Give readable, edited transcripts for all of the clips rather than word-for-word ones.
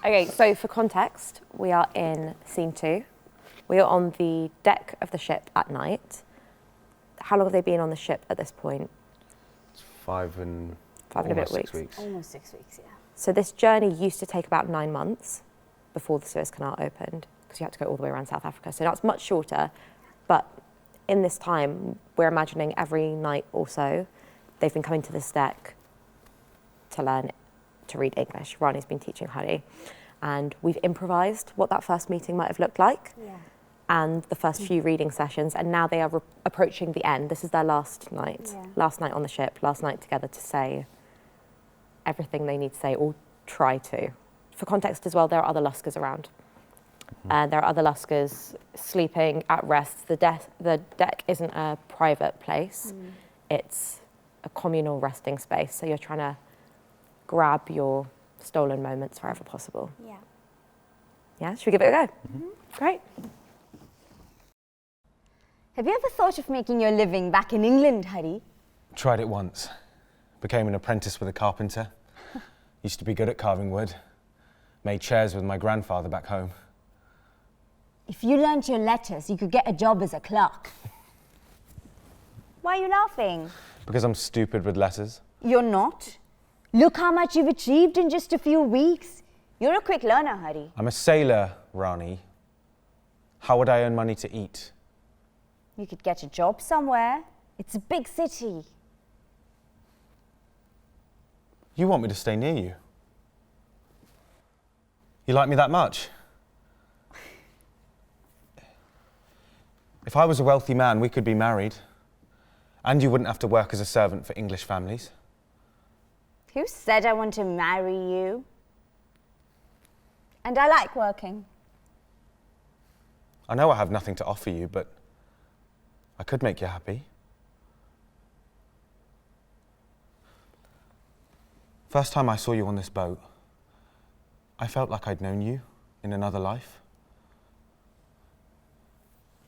Okay, so for context, we are in scene 2. We are on the deck of the ship at night. How long have they been on the ship at this point? It's 5 and a bit almost 6 weeks. weeks. Almost 6 weeks, yeah. So this journey used to take about 9 months before the Suez Canal opened, because you had to go all the way around South Africa. So now it's much shorter, but in this time, we're imagining every night or so, they've been coming to this deck to learn to read English. Rani's been teaching Hari, and we've improvised what that first meeting might have looked like, and the first few reading sessions, and now they are approaching the end. This is their last night on the ship, last night together to say everything they need to say, or try to. For context as well, there are other Luscars around. There are other Luscars sleeping at rest. The deck isn't a private place. It's a communal resting space, so you're trying to grab your stolen moments wherever possible. Yeah. Yeah, should we give it a go? Great. Have you ever thought of making your living back in England, Hari? Tried it once. Became an apprentice with a carpenter. Used to be good at carving wood. Made chairs with my grandfather back home. If you learnt your letters, you could get a job as a clerk. Why are you laughing? Because I'm stupid with letters. You're not. Look how much you've achieved in just a few weeks. You're a quick learner, Hari. I'm a sailor, Rani. How would I earn money to eat? You could get a job somewhere. It's a big city. You want me to stay near you? You like me that much? If I was a wealthy man, we could be married. And you wouldn't have to work as a servant for English families. Who said I want to marry you? And I like working. I know I have nothing to offer you, but I could make you happy. First time I saw you on this boat, I felt like I'd known you in another life.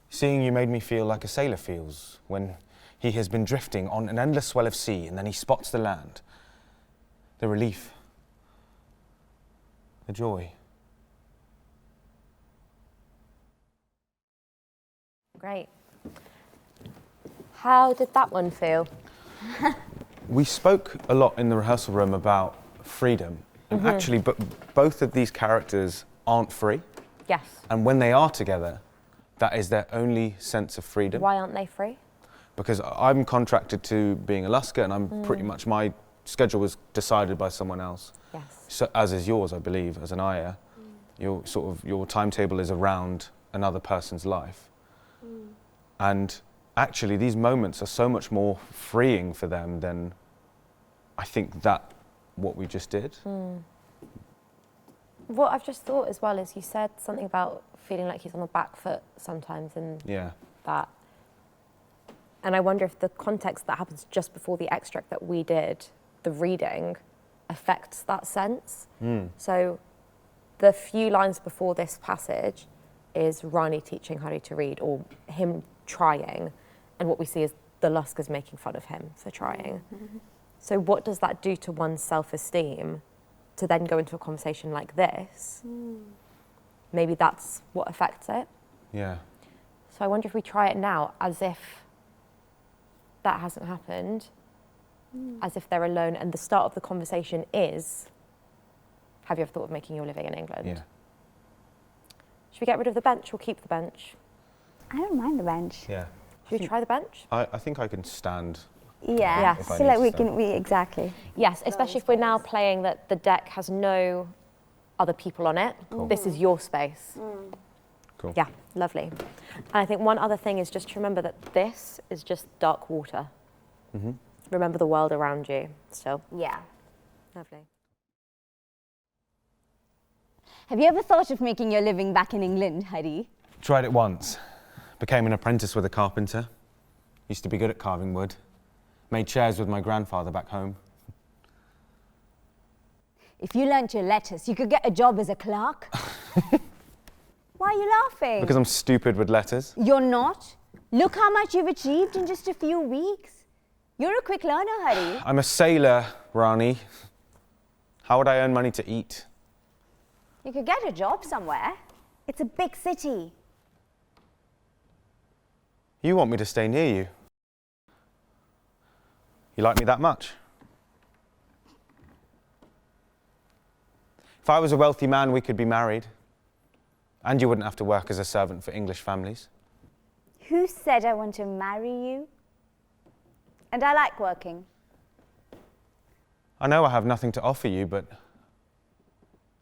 Seeing you made me feel like a sailor feels when he has been drifting on an endless swell of sea and then he spots the land. The relief, the joy. Great. How did that one feel? We spoke a lot in the rehearsal room about freedom. And actually, both of these characters aren't free. Yes. And when they are together, that is their only sense of freedom. Why aren't they free? Because I'm contracted to being a Luscar, and I'm pretty much, my schedule was decided by someone else. Yes. So, as is yours, I believe, as an Aya. Your timetable is around another person's life. And actually, these moments are so much more freeing for them than I think that what we just did. What I've just thought as well is you said something about feeling like he's on the back foot sometimes, and that. And I wonder if the context that happens just before the extract that we did, the reading, affects that sense. So the few lines before this passage is Rani teaching Hari to read, or him trying, and what we see is the Luscars making fun of him for trying. So what does that do to one's self-esteem to then go into a conversation like this? Maybe that's what affects it. Yeah. So I wonder if we try it now as if that hasn't happened, as if they're alone, and the start of the conversation is, have you ever thought of making your living in England? Yeah. Should we get rid of the bench or keep the bench? I don't mind the bench. Yeah. Should we try the bench? I think I can stand. Yeah, Yes. I feel like exactly. Yes, especially if we're now playing that the deck has no other people on it. Cool. This is your space. Cool. Yeah, lovely. And I think one other thing is just to remember that this is just dark water. Remember the world around you still. Yeah. Lovely. Have you ever thought of making your living back in England, Hari? Tried it once. Became an apprentice with a carpenter. Used to be good at carving wood. Made chairs with my grandfather back home. If you learnt your letters, you could get a job as a clerk. Why are you laughing? Because I'm stupid with letters. You're not. Look how much you've achieved in just a few weeks. You're a quick learner, Hari. I'm a sailor, Rani. How would I earn money to eat? You could get a job somewhere. It's a big city. You want me to stay near you? You like me that much? If I was a wealthy man, we could be married. And you wouldn't have to work as a servant for English families. Who said I want to marry you? And I like working. I know I have nothing to offer you, but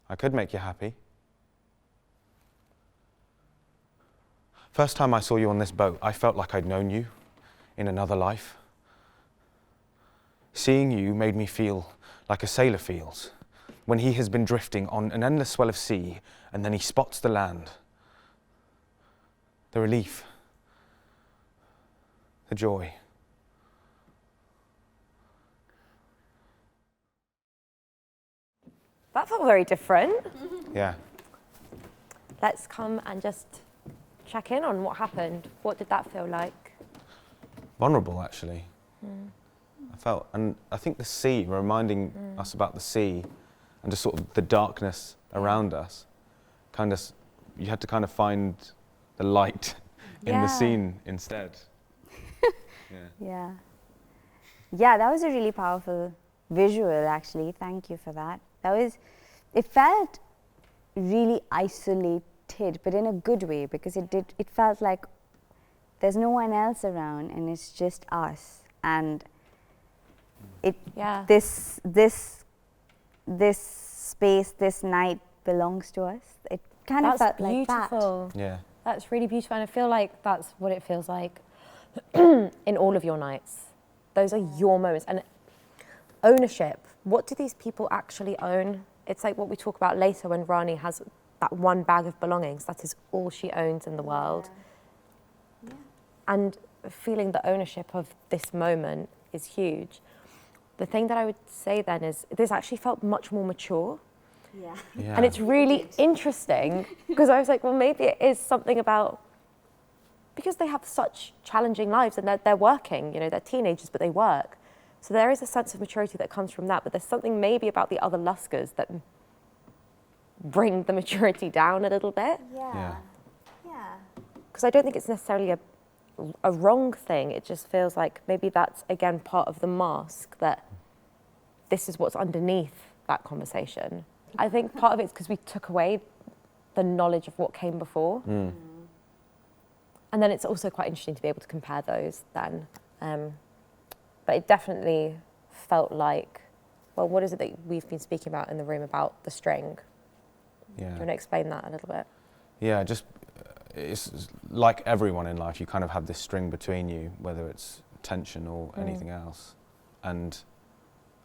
I could make you happy. First time I saw you on this boat, I felt like I'd known you in another life. Seeing you made me feel like a sailor feels when he has been drifting on an endless swell of sea and then he spots the land. The relief, the joy. That felt very different. Yeah. Let's come and just check in on what happened. What did that feel like? Vulnerable, actually. I felt, and I think the sea, reminding us about the sea and just sort of the darkness around us, kind of, you had to kind of find the light in the scene instead. Yeah. Yeah, that was a really powerful visual, actually. Thank you for that. It felt really isolated, but in a good way, because it felt like there's no one else around and it's just us. And this space, this night belongs to us. It kind of felt like that. Yeah. That's really beautiful, and I feel like that's what it feels like in all of your nights. Those are your moments. And ownership, what do these people actually own? It's like what we talk about later when Rani has that one bag of belongings. That is all she owns in the world. Yeah. And feeling the ownership of this moment is huge. The thing that I would say then is this actually felt much more mature. Yeah. And it's really interesting because I was like, well, maybe it is something about, because they have such challenging lives and they're working, you know, they're teenagers, but they work. So there is a sense of maturity that comes from that, but there's something maybe about the other Luskers that bring the maturity down a little bit. Yeah. Because I don't think it's necessarily a wrong thing. It just feels like maybe that's, again, part of the mask, that this is what's underneath that conversation. I think part of it's because we took away the knowledge of what came before. And then it's also quite interesting to be able to compare those then. But it definitely felt like, well, what is it that we've been speaking about in the room about the string? Do you want to explain that a little bit? Yeah, just, it's like everyone in life, you kind of have this string between you, whether it's tension or anything else. And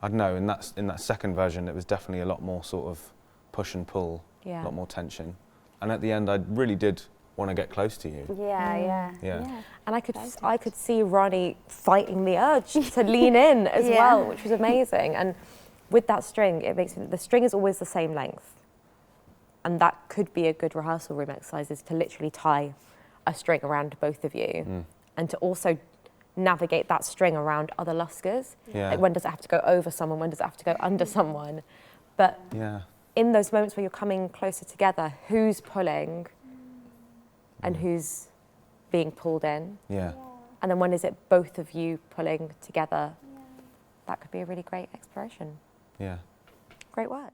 I don't know, in that second version, it was definitely a lot more sort of push and pull, a lot more tension. And at the end, I really did want to get close to you. Yeah. And I could see Rani fighting the urge to lean in as well, which was amazing. And with that string, the string is always the same length. And that could be a good rehearsal room exercise, is to literally tie a string around both of you and to also navigate that string around other Luskers. Like, when does it have to go over someone? When does it have to go under someone? But in those moments where you're coming closer together, who's pulling and who's being pulled in? And then when is it both of you pulling together? That could be a really great exploration. Great work.